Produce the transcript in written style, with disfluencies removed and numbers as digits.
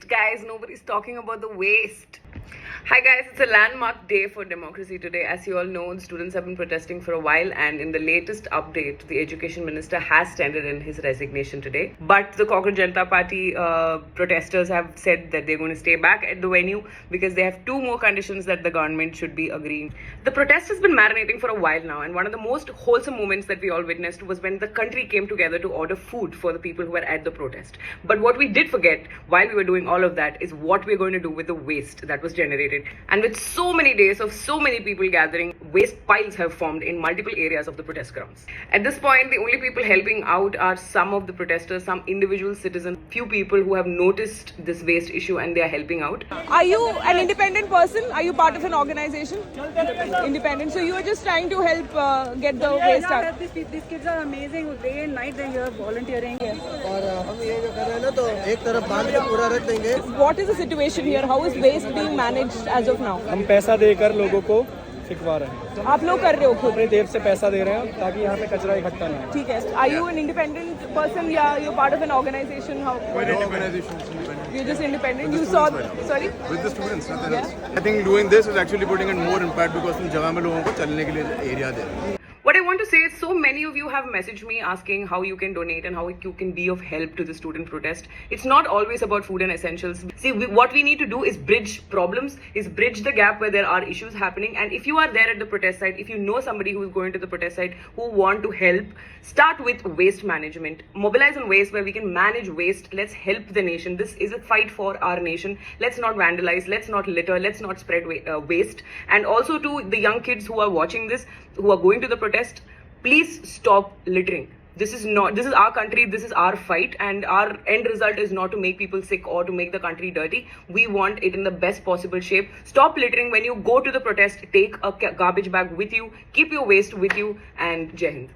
guys. Nobody's talking about the waste. Hi guys, it's a landmark day for democracy today. As you all know, the students have been protesting for a while, and in the latest update, the education minister has tendered in his resignation today. But the Cockroach Janata Party protesters have said that they're going to stay back at the venue because they have two more conditions that the government should be agreeing. The protest has been marinating for a while now, and one of the most wholesome moments that we all witnessed was when the country came together to order food for the people who were at the protest. But what we did forget while we were doing all of that is what we're going to do with the waste that was generated. And with so many days of so many people gathering, waste piles have formed in multiple areas of the protest grounds. At this point, the only people helping out are some of the protesters, some individual citizens, few people who have noticed this waste issue and they are helping out. Are you an independent person? Are you part of an organization? Independent. So you are just trying to help get the waste out. These kids are amazing. Day and night they're here volunteering. और हम ये जो कर रहे हैं ना तो एक तरफ बांध के पूरा रख देंगे. What is the situation here? How is waste being managed as of now? हम पैसा देकर लोगों को फिकवा रहे हैं. आप लोग कर रहे हो खुद? अपनी जेब से पैसा दे रहे हैं ताकि यहाँ पे कचरा इकट्ठा ना हो. ठीक है. Are you an independent person? Yeah, you're part of an organization. How? We're organizations independent. You're just independent. You saw. Sorry. With the students, nothing Yeah. else. I think doing this is actually putting in more impact because उन जगह में लोगों को चलने के लिए area दे रहे हैं. What I want to say is, so many of you have messaged me asking how you can donate and how you can be of help to the student protest. It's not always about food and essentials. See, what we need to do is bridge problems, is bridge the gap where there are issues happening. And if you are there at the protest site, if you know somebody who is going to the protest site who want to help, start with waste management. Mobilize on waste where we can manage waste. Let's help the nation. This is a fight for our nation. Let's not vandalize. Let's not litter. Let's not spread waste. And also to the young kids who are watching this, who are going to the protest, please stop littering. This is our country, this is our fight, and our end result is not to make people sick or to make the country dirty. We want it in the best possible shape. Stop littering. When you go to the protest, take a garbage bag with you, keep your waste with you, and Jai Hind.